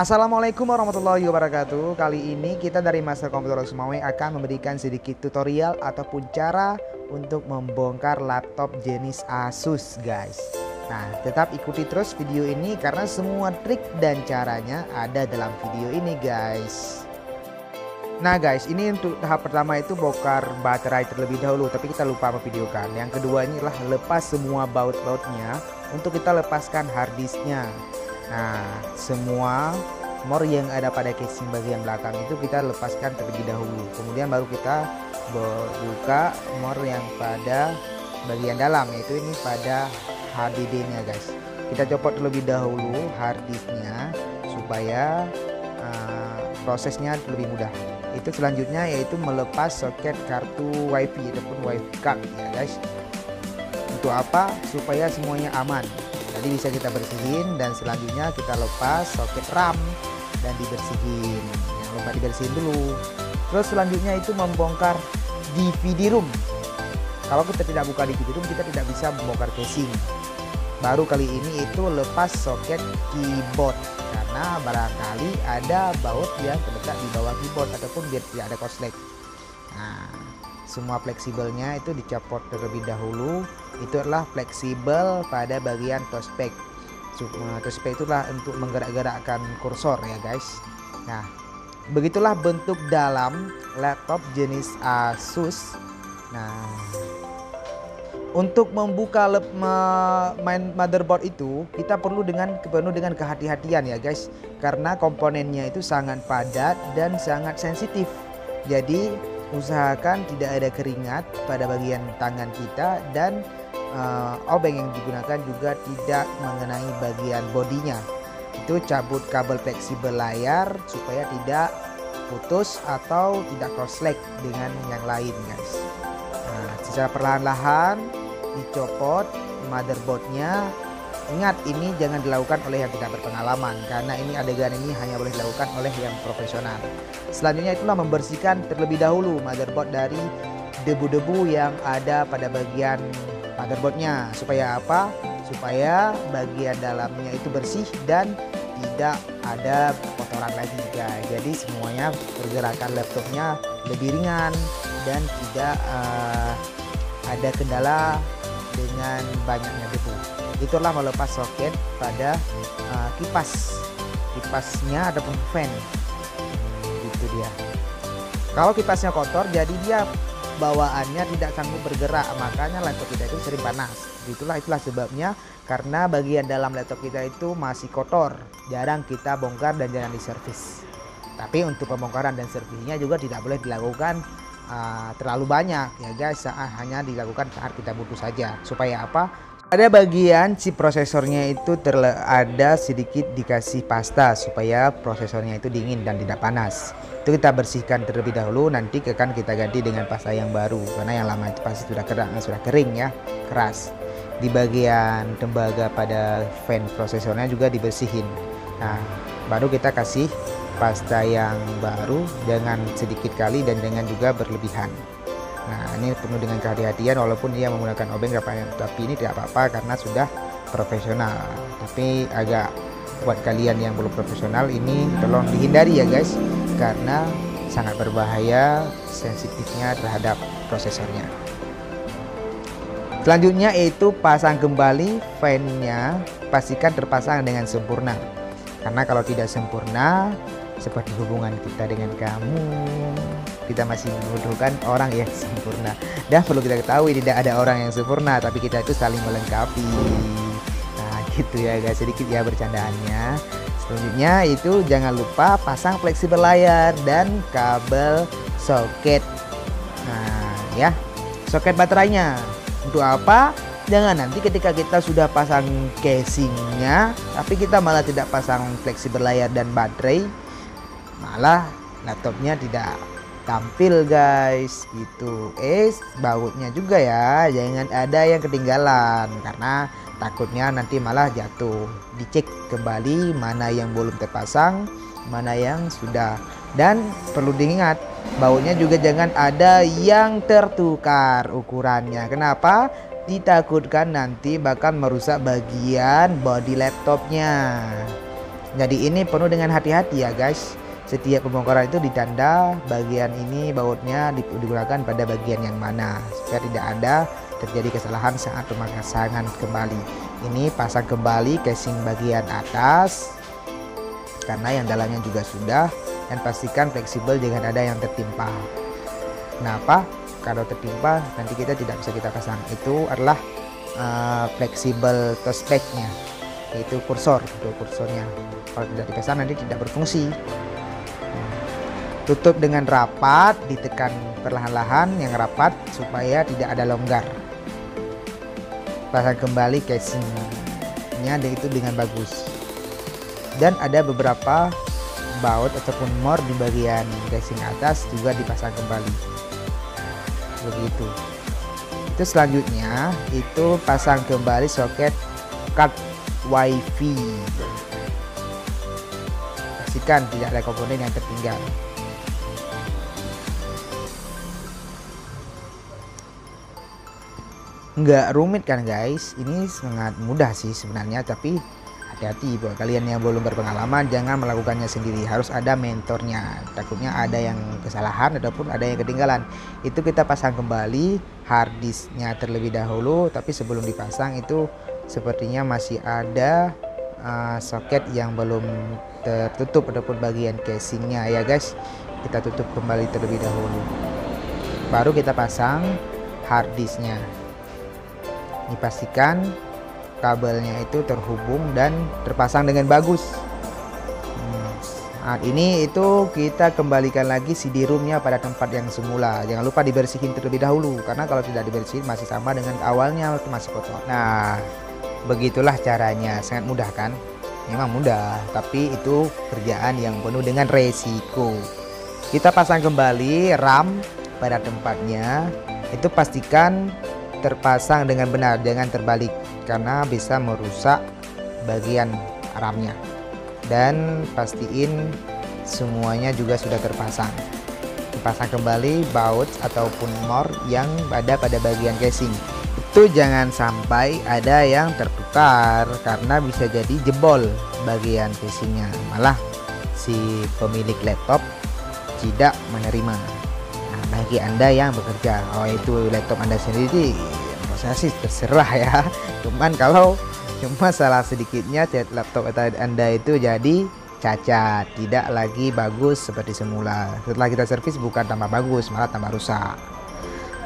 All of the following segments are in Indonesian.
Assalamualaikum warahmatullahi wabarakatuh. Kali ini kita dari Master Komputer Sumawe akan memberikan sedikit tutorial ataupun cara untuk membongkar laptop jenis Asus, guys. Nah, tetap ikuti terus video ini karena semua trik dan caranya ada dalam video ini, guys. Nah guys, ini untuk tahap pertama itu bongkar baterai terlebih dahulu, tapi kita lupa memvideokan. Yang kedua ini adalah lepas semua baut-bautnya untuk kita lepaskan harddisknya. Nah, semua more yang ada pada casing bagian belakang itu kita lepaskan terlebih dahulu. Kemudian baru kita buka more yang pada bagian dalam, yaitu ini pada HDD-nya, guys. Kita copot terlebih dahulu harddisknya supaya prosesnya lebih mudah. Itu selanjutnya yaitu melepas soket kartu WiFi ataupun WiFi card, ya guys. Untuk apa? Supaya semuanya aman. Jadi bisa kita bersihin dan selanjutnya kita lepas soket RAM dan dibersihin. Jangan lupa dibersihin dulu. Terus selanjutnya itu membongkar DVD room. Kalau kita tidak buka DVD room, kita tidak bisa membongkar casing. Baru kali ini itu lepas soket keyboard karena barangkali ada baut yang terletak di bawah keyboard ataupun biar tidak ada korslet. Nah, semua fleksibelnya itu dicopot terlebih dahulu. Itu adalah fleksibel pada bagian touchpad. Touchpad itulah untuk menggerak-gerakkan kursor, ya guys. Nah, begitulah bentuk dalam laptop jenis Asus. Nah, untuk membuka main motherboard itu kita perlu dengan kehati-hatian, ya guys, karena komponennya itu sangat padat dan sangat sensitif. Jadi usahakan tidak ada keringat pada bagian tangan kita dan obeng yang digunakan juga tidak mengenai bagian bodinya. Itu cabut kabel fleksibel layar supaya tidak putus atau tidak korslet dengan yang lain, guys. Nah, secara perlahan-lahan dicopot motherboardnya. Ingat, ini jangan dilakukan oleh yang tidak berpengalaman karena ini adegan ini hanya boleh dilakukan oleh yang profesional. Selanjutnya itulah membersihkan terlebih dahulu motherboard dari debu-debu yang ada pada bagian motherboardnya. Supaya apa? Supaya bagian dalamnya itu bersih dan tidak ada kotoran lagi, guys. Jadi semuanya pergerakan laptopnya lebih ringan dan tidak ada kendala dengan banyaknya debu. Itulah melepas soket pada kipasnya ataupun fan. Itu dia. Kalau kipasnya kotor, jadi dia bawaannya tidak sanggup bergerak, makanya laptop kita itu sering panas. Itulah sebabnya, karena bagian dalam laptop kita itu masih kotor, jarang kita bongkar dan jarang diservis. Tapi untuk pembongkaran dan servisnya juga tidak boleh dilakukan terlalu banyak, ya guys. Hanya dilakukan saat kita butuh saja. Supaya apa? Pada bagian chip prosesornya itu ada sedikit dikasih pasta supaya prosesornya itu dingin dan tidak panas. Itu kita bersihkan terlebih dahulu, nanti akan kita ganti dengan pasta yang baru karena yang lama itu pasti sudah kering ya, keras. Di bagian tembaga pada fan prosesornya juga dibersihin. Nah, baru kita kasih pasta yang baru dengan sedikit kali dan dengan juga berlebihan. Nah, ini penuh dengan kehati-hatian walaupun dia menggunakan obeng, tapi ini tidak apa-apa karena sudah profesional. Tapi agak buat kalian yang belum profesional ini tolong dihindari, ya guys, karena sangat berbahaya, sensitifnya terhadap prosesornya. Selanjutnya yaitu pasang kembali fan-nya, pastikan terpasang dengan sempurna. Karena kalau tidak sempurna, seperti hubungan kita dengan kamu, kita masih membutuhkan orang yang sempurna. Dan perlu kita ketahui, tidak ada orang yang sempurna, tapi kita itu saling melengkapi. Nah, gitu ya guys, sedikit ya bercandaannya. Selanjutnya itu jangan lupa pasang fleksibel layar dan kabel soket. Nah ya, soket baterainya. Untuk apa? Jangan nanti ketika kita sudah pasang casingnya, tapi kita malah tidak pasang fleksibel layar dan baterai, malah laptopnya tidak tampil, guys. Gitu. Bautnya juga ya, jangan ada yang ketinggalan karena takutnya nanti malah jatuh. Dicek kembali mana yang belum terpasang, mana yang sudah. Dan perlu diingat, bautnya juga jangan ada yang tertukar ukurannya. Kenapa? Ditakutkan nanti bakal merusak bagian bodi laptopnya. Jadi ini penuh dengan hati-hati ya guys. Setiap pembongkaran itu ditanda bagian ini bautnya digunakan pada bagian yang mana, supaya tidak ada terjadi kesalahan saat pemasangan kembali. Ini pasang kembali casing bagian atas karena yang dalamnya juga sudah, dan pastikan fleksibel jangan ada yang tertimpa. Kenapa? Kalau tertimpa nanti kita tidak bisa kita pasang. Itu adalah fleksibel touchpadnya, yaitu kursornya. Kalau tidak dipasang nanti tidak berfungsi. Tutup dengan rapat, ditekan perlahan-lahan yang rapat supaya tidak ada longgar. Pasang kembali casingnya itu dengan bagus. Dan ada beberapa baut ataupun mor di bagian casing atas juga dipasang kembali. Begitu. Itu selanjutnya itu pasang kembali soket card WiFi. Pastikan tidak ada komponen yang tertinggal. Nggak rumit kan guys, ini sangat mudah sih sebenarnya, tapi hati-hati buat kalian yang belum berpengalaman, jangan melakukannya sendiri, harus ada mentornya. Takutnya ada yang kesalahan ataupun ada yang ketinggalan. Itu kita pasang kembali harddisknya terlebih dahulu, tapi sebelum dipasang itu sepertinya masih ada soket yang belum tertutup ataupun bagian casingnya ya guys. Kita tutup kembali terlebih dahulu, baru kita pasang harddisknya. Dipastikan kabelnya itu terhubung dan terpasang dengan bagus. Saat ini itu kita kembalikan lagi CD-ROM-nya pada tempat yang semula. Jangan lupa dibersihin terlebih dahulu, karena kalau tidak dibersihin masih sama dengan awalnya, masih kotor. Nah, begitulah caranya. Sangat mudah kan? Memang mudah, tapi itu kerjaan yang penuh dengan resiko. Kita pasang kembali RAM pada tempatnya. Itu pastikan terpasang dengan benar, jangan terbalik karena bisa merusak bagian RAM-nya. Dan pastiin semuanya juga sudah terpasang. Dipasang kembali baut ataupun mor yang ada pada bagian casing. Itu jangan sampai ada yang tertukar karena bisa jadi jebol bagian casingnya, malah si pemilik laptop tidak menerima. Bagi Anda yang bekerja, itu laptop Anda sendiri, saya sih terserah ya. Cuman kalau cuma salah sedikitnya laptop Anda itu jadi cacat, tidak lagi bagus seperti semula. Setelah kita servis bukan tambah bagus, malah tambah rusak.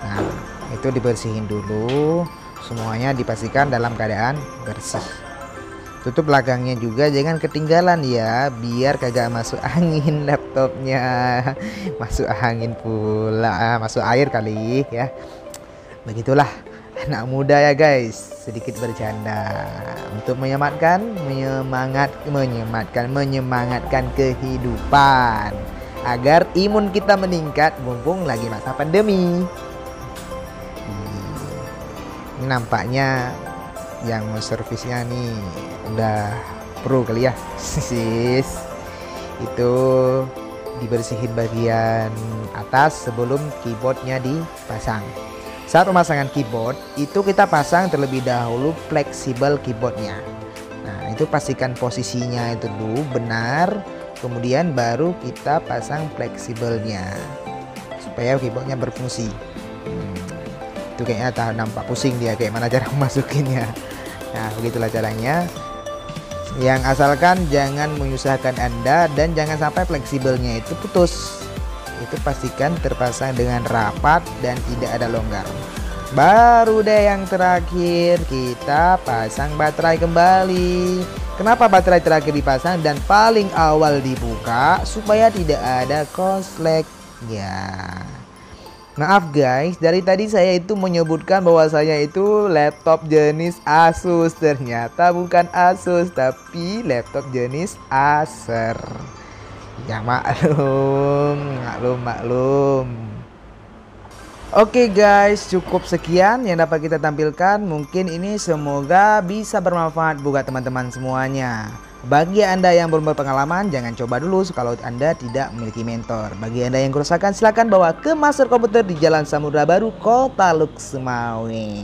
Nah, itu dibersihin dulu, semuanya dipastikan dalam keadaan bersih. Tutup belakangnya juga jangan ketinggalan ya, biar kagak masuk angin laptopnya. Masuk angin pula, masuk air kali ya. Begitulah anak muda ya guys, sedikit bercanda untuk menyemangatkan kehidupan agar imun kita meningkat mumpung lagi masa pandemi. Ini nampaknya yang mau servisnya nih udah pro kali ya. Sis, itu dibersihin bagian atas sebelum keyboardnya dipasang. Saat pemasangan keyboard itu kita pasang terlebih dahulu fleksibel keyboardnya. Nah, itu pastikan posisinya itu dulu benar, kemudian baru kita pasang fleksibelnya supaya keyboardnya berfungsi. Itu kayaknya nampak pusing dia, kayak mana cara memasukinnya. Nah, begitulah caranya. Yang asalkan jangan menyusahkan Anda dan jangan sampai fleksibelnya itu putus. Itu pastikan terpasang dengan rapat dan tidak ada longgar. Baru deh yang terakhir kita pasang baterai kembali. Kenapa baterai terakhir dipasang dan paling awal dibuka? Supaya tidak ada korslet ya. Maaf guys, dari tadi saya itu menyebutkan bahwa saya itu laptop jenis Asus. Ternyata bukan Asus, tapi laptop jenis Acer. Ya maklum. Oke guys, cukup sekian yang dapat kita tampilkan. Mungkin ini semoga bisa bermanfaat buat teman-teman semuanya. Bagi Anda yang belum berpengalaman, jangan coba dulu kalau Anda tidak memiliki mentor. Bagi Anda yang kerusakan, silakan bawa ke Master Komputer di Jalan Samudra Baru, Kota Lux, Semawe.